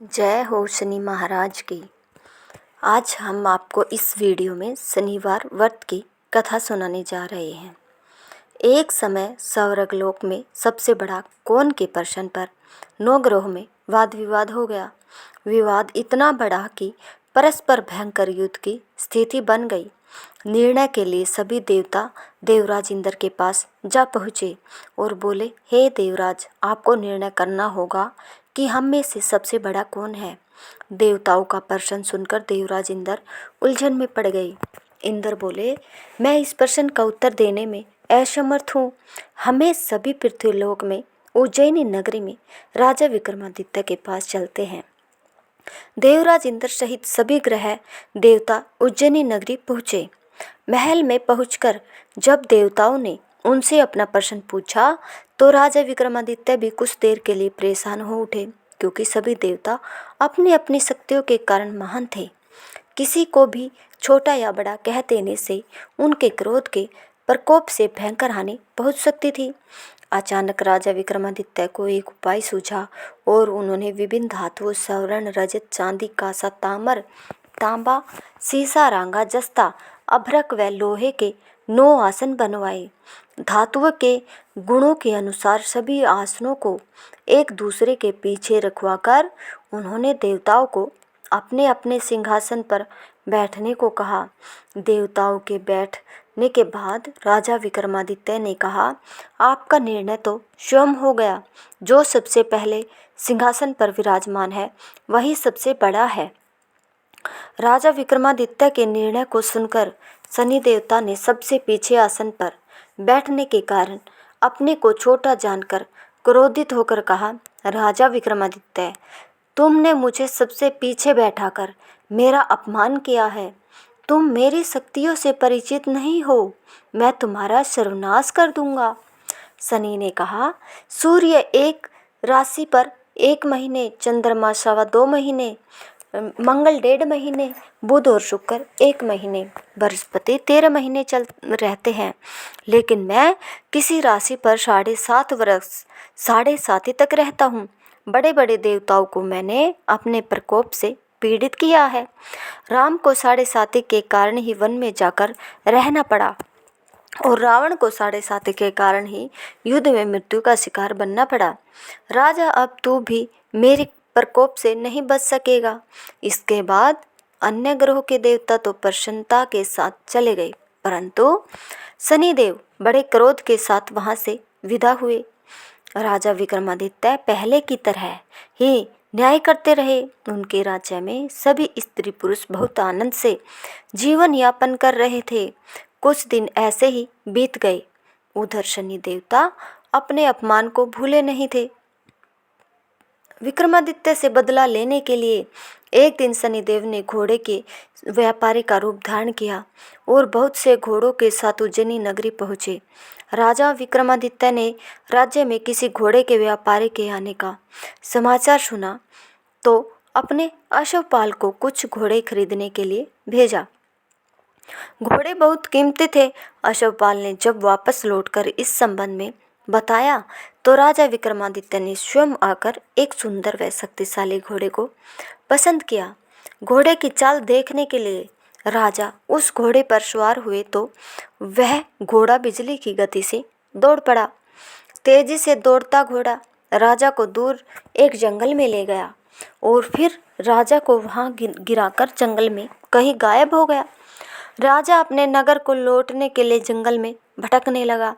जय हो शनि महाराज की। आज हम आपको इस वीडियो में शनिवार व्रत की कथा सुनाने जा रहे हैं। एक समय स्वर्गलोक में सबसे बड़ा कौन के प्रश्न पर नौ ग्रहों में वाद विवाद हो गया। विवाद इतना बड़ा कि परस्पर भयंकर युद्ध की स्थिति बन गई। निर्णय के लिए सभी देवता देवराज इंद्र के पास जा पहुँचे और बोले, हे देवराज, आपको निर्णय करना होगा कि हम में से सबसे बड़ा कौन है। देवताओं का प्रश्न सुनकर देवराज इंद्र उलझन में पड़ गए। इंद्र बोले, मैं इस प्रश्न का उत्तर देने में असमर्थ हूँ। हमें सभी पृथ्वीलोक में उज्जैनी नगरी में राजा विक्रमादित्य के पास चलते हैं। देवराज इंद्र सहित सभी ग्रह देवता उज्जैनी नगरी पहुँचे। महल में पहुंचकर जब देवताओं ने उनसे अपना प्रश्न पूछा तो राजा विक्रमादित्य भी कुछ देर के लिए परेशान हो उठे, क्योंकि सभी देवता अपनी अपनी शक्तियों के कारण महान थे। किसी को भी छोटा या बड़ा कह देने से उनके क्रोध के प्रकोप से भयंकर हानि पहुंच सकती थी। अचानक राजा विक्रमादित्य को एक उपाय सूझा और उन्होंने विभिन्न धातुओं स्वर्ण, रजत, चांदी, कांसा, ताम्र, तांबा, सीसा, रांगा, जस्ता, अभ्रक व लोहे के 9 आसन बनवाए। धातुओं के गुणों के अनुसार सभी आसनों को एक दूसरे के पीछे रखवाकर उन्होंने देवताओं को अपने अपने सिंहासन पर बैठने को कहा। देवताओं के बैठने के बाद राजा विक्रमादित्य ने कहा, आपका निर्णय तो स्वयं हो गया। जो सबसे पहले सिंहासन पर विराजमान है वही सबसे बड़ा है। राजा विक्रमादित्य के निर्णय को सुनकर शनि देवता ने सबसे पीछे आसन पर बैठने के कारण अपने को छोटा जानकर क्रोधित होकर कहा, राजा विक्रमादित्य, तुमने मुझे सबसे पीछे बैठाकर मेरा अपमान किया है। तुम मेरी शक्तियों से परिचित नहीं हो। मैं तुम्हारा सर्वनाश कर दूंगा। शनि ने कहा, सूर्य एक राशि पर 1 महीने, चंद्रमा 2.25 महीने, मंगल 1.5 महीने, बुध और शुक्र 1 महीने, बृहस्पति 13 महीने चल रहते हैं, लेकिन मैं किसी राशि पर 7.5 वर्ष 7.5 तक रहता हूँ। बड़े बड़े देवताओं को मैंने अपने प्रकोप से पीड़ित किया है। राम को 7.5 के कारण ही वन में जाकर रहना पड़ा और रावण को 7.5 के कारण ही युद्ध में मृत्यु का शिकार बनना पड़ा। राजा, अब तू भी मेरे प्रकोप से नहीं बच सकेगा। इसके बाद अन्य ग्रहों के देवता तो प्रसन्नता के साथ चले गए, परंतु शनिदेव बड़े क्रोध के साथ वहां से विदा हुए। राजा विक्रमादित्य पहले की तरह ही न्याय करते रहे। उनके राज्य में सभी स्त्री पुरुष बहुत आनंद से जीवन यापन कर रहे थे। कुछ दिन ऐसे ही बीत गए। उधर शनि देवता अपने अपमान को भूले नहीं थे। विक्रमादित्य से बदला लेने के लिए एक दिन शनिदेव ने घोड़े के व्यापारी का रूप धारण किया और बहुत से घोड़ों के साथ उज्जैनी नगरी पहुँचे। राजा विक्रमादित्य ने राज्य में किसी घोड़े के व्यापारी के आने का समाचार सुना तो अपने अश्वपाल को कुछ घोड़े खरीदने के लिए भेजा। घोड़े बहुत कीमती थे। अश्वपाल ने जब वापस लौटकर इस संबंध में बताया तो राजा विक्रमादित्य ने स्वयं आकर एक सुंदर व शक्तिशाली घोड़े को पसंद किया। घोड़े की चाल देखने के लिए राजा उस घोड़े पर सवार हुए तो वह घोड़ा बिजली की गति से दौड़ पड़ा। तेजी से दौड़ता घोड़ा राजा को दूर एक जंगल में ले गया और फिर राजा को वहां गिराकर जंगल में कहीं गायब हो गया। राजा अपने नगर को लौटने के लिए जंगल में भटकने लगा,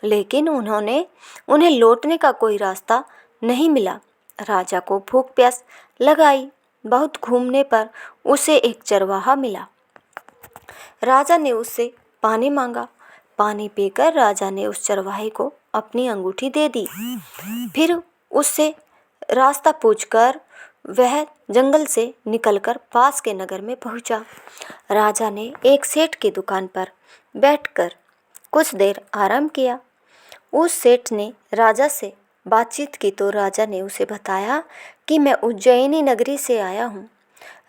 लेकिन उन्हें लौटने का कोई रास्ता नहीं मिला। राजा को भूख प्यास लगाई। बहुत घूमने पर उसे एक चरवाहा मिला। राजा ने उससे पानी मांगा। पानी पीकर राजा ने उस चरवाहे को अपनी अंगूठी दे दी। फिर उससे रास्ता पूछकर वह जंगल से निकलकर पास के नगर में पहुंचा। राजा ने एक सेठ की दुकान पर बैठकर कुछ देर आराम किया। उस सेठ ने राजा से बातचीत की तो राजा ने उसे बताया कि मैं उज्जैनी नगरी से आया हूँ।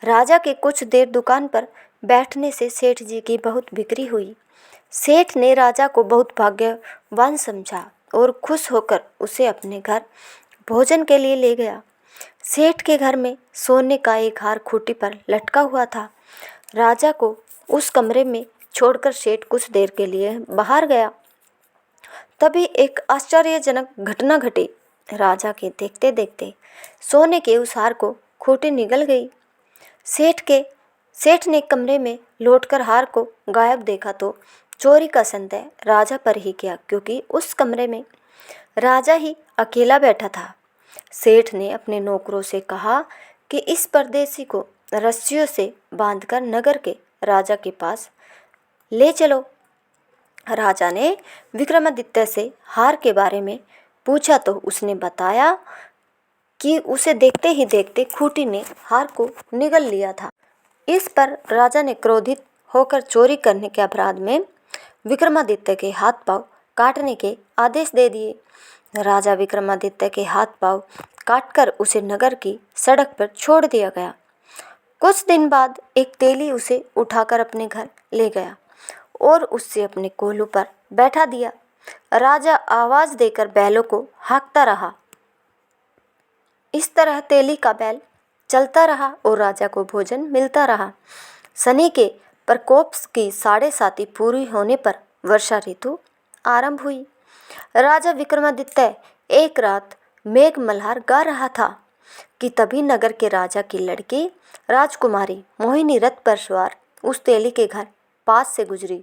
राजा के कुछ देर दुकान पर बैठने से सेठ जी की बहुत बिक्री हुई। सेठ ने राजा को बहुत भाग्यवान समझा और खुश होकर उसे अपने घर भोजन के लिए ले गया। सेठ के घर में सोने का एक हार खूंटी पर लटका हुआ था। राजा को उस कमरे में छोड़कर सेठ कुछ देर के लिए बाहर गया। तभी एक आश्चर्यजनक घटना घटी। राजा के देखते देखते सोने के उस हार को खूंटी निगल गई। सेठ ने कमरे में लौटकर हार को गायब देखा तो चोरी का संदेह राजा पर ही किया, क्योंकि उस कमरे में राजा ही अकेला बैठा था। सेठ ने अपने नौकरों से कहा कि इस परदेसी को रस्सियों से बांधकर नगर के राजा के पास ले चलो। राजा ने विक्रमादित्य से हार के बारे में पूछा तो उसने बताया कि उसे देखते ही देखते खूंटी ने हार को निगल लिया था। इस पर राजा ने क्रोधित होकर चोरी करने के अपराध में विक्रमादित्य के हाथ पांव काटने के आदेश दे दिए। राजा विक्रमादित्य के हाथ पांव काटकर उसे नगर की सड़क पर छोड़ दिया गया। कुछ दिन बाद एक तेली उसे उठाकर अपने घर ले गया और उससे अपने कोल्हू पर बैठा दिया। राजा आवाज देकर बैलों को हाँकता रहा। इस तरह तेली का बैल चलता रहा और राजा को भोजन मिलता रहा। शनि के प्रकोप की 7.5 पूरी होने पर वर्षा ऋतु आरंभ हुई। राजा विक्रमादित्य एक रात मेघ मल्हार गा रहा था कि तभी नगर के राजा की लड़की राजकुमारी मोहिनी रथ पर सवार उस तेली के घर पास से गुजरी।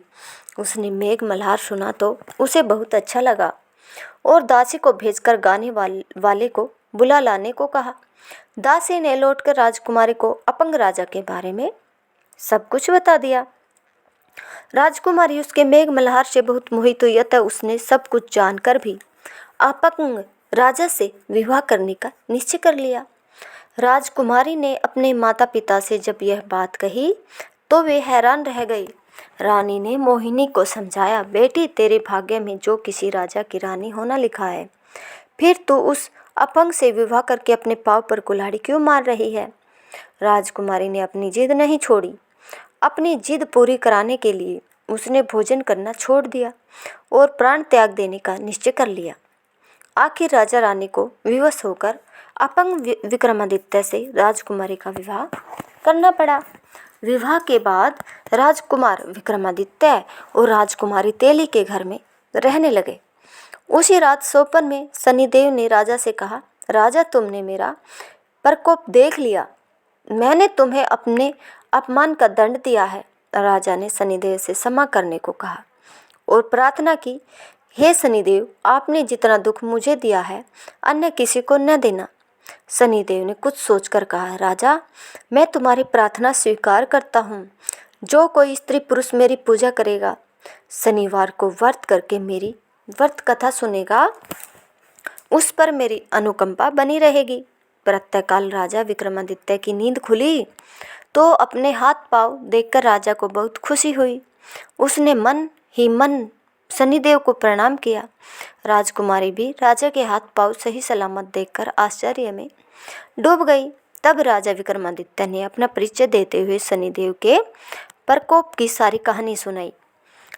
उसने मेघ मल्हार सुना तो उसे बहुत अच्छा लगा और दासी को भेजकर गाने वाले को बुला लाने को कहा। दासी ने लौटकर राजकुमारी को अपंग राजा के बारे में सब कुछ बता दिया। राजकुमारी उसके मेघ मल्हार से बहुत मोहित हुई, अतः उसने सब कुछ जानकर भी अपंग राजा से विवाह करने का निश्चय कर लिया। राजकुमारी ने अपने माता पिता से जब यह बात कही तो वे हैरान रह गए। रानी ने मोहिनी को समझाया, बेटी तेरे भाग्य में जो किसी राजा की रानी होना लिखा है, फिर तू उस अपंग से विवाह करके अपने पाँव पर कुल्हाड़ी क्यों मार रही है। राजकुमारी ने अपनी जिद नहीं छोड़ी। अपनी जिद पूरी कराने के लिए उसने भोजन करना छोड़ दिया और प्राण त्याग देने का निश्चय कर लिया। आखिर राजा रानी को विवश होकर अपंग विक्रमादित्य से राजकुमारी का विवाह करना पड़ा। विवाह के बाद राजकुमार विक्रमादित्य और राजकुमारी तेली के घर में रहने लगे। उसी रात स्वप्न में शनिदेव ने राजा से कहा, राजा तुमने मेरा प्रकोप देख लिया, मैंने तुम्हें अपने अपमान का दंड दिया है। राजा ने शनिदेव से क्षमा करने को कहा और प्रार्थना की, हे शनिदेव आपने जितना दुख मुझे दिया है अन्य किसी को न देना। शनिदेव ने कुछ सोचकर कहा, राजा मैं तुम्हारी प्रार्थना स्वीकार करता हूँ। जो कोई स्त्री पुरुष मेरी पूजा करेगा, शनिवार को व्रत करके मेरी व्रत कथा सुनेगा, उस पर मेरी अनुकंपा बनी रहेगी। प्रातःकाल राजा विक्रमादित्य की नींद खुली तो अपने हाथ पांव देखकर राजा को बहुत खुशी हुई। उसने मन ही मन शनिदेव को प्रणाम किया। राजकुमारी भी राजा के हाथ पांव सही सलामत देखकर आश्चर्य में डूब गई। तब राजा विक्रमादित्य ने अपना परिचय देते हुए शनिदेव के प्रकोप की सारी कहानी सुनाई।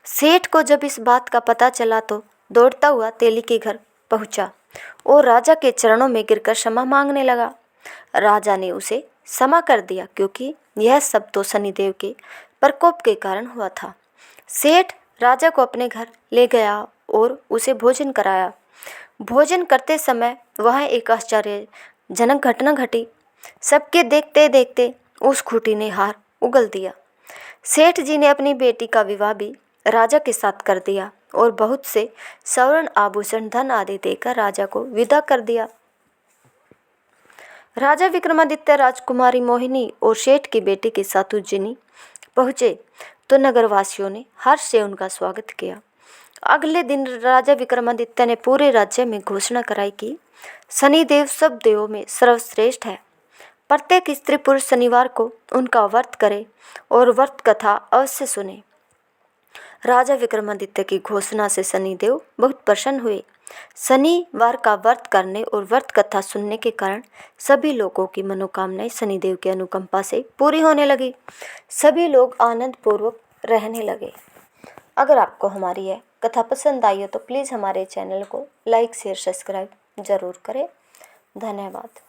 सेठ को जब इस बात का पता चला तो दौड़ता हुआ तेली के घर पहुंचा और राजा के चरणों में गिरकर क्षमा मांगने लगा। राजा ने उसे क्षमा कर दिया, क्योंकि यह सब तो शनिदेव के प्रकोप के कारण हुआ था। सेठ राजा को अपने घर ले गया और उसे भोजन कराया। भोजन करते समय वहाँ एक आश्चर्यजनक घटना घटी। सबके देखते देखते उस खूंटी ने हार उगल दिया। सेठ जी ने अपनी बेटी का विवाह भी राजा के साथ कर दिया और बहुत से स्वर्ण आभूषण धन आदि देकर राजा को विदा कर दिया। राजा विक्रमादित्य राजकुमारी मोहिनी और सेठ की बेटी के साथ उज्जैनी पहुँचे तो नगरवासियों ने हर्ष से उनका स्वागत किया। अगले दिन राजा विक्रमादित्य ने पूरे राज्य में घोषणा कराई कि शनिदेव सब देवों में सर्वश्रेष्ठ है। प्रत्येक स्त्री पुरुष शनिवार को उनका व्रत करे और व्रत कथा अवश्य सुने। राजा विक्रमादित्य की घोषणा से शनिदेव बहुत प्रसन्न हुए। शनिवार का व्रत करने और व्रत कथा सुनने के कारण सभी लोगों की मनोकामनाएं शनिदेव की अनुकंपा से पूरी होने लगी। सभी लोग आनंद पूर्वक रहने लगे। अगर आपको हमारी यह कथा पसंद आई हो तो प्लीज़ हमारे चैनल को लाइक शेयर सब्सक्राइब ज़रूर करें। धन्यवाद।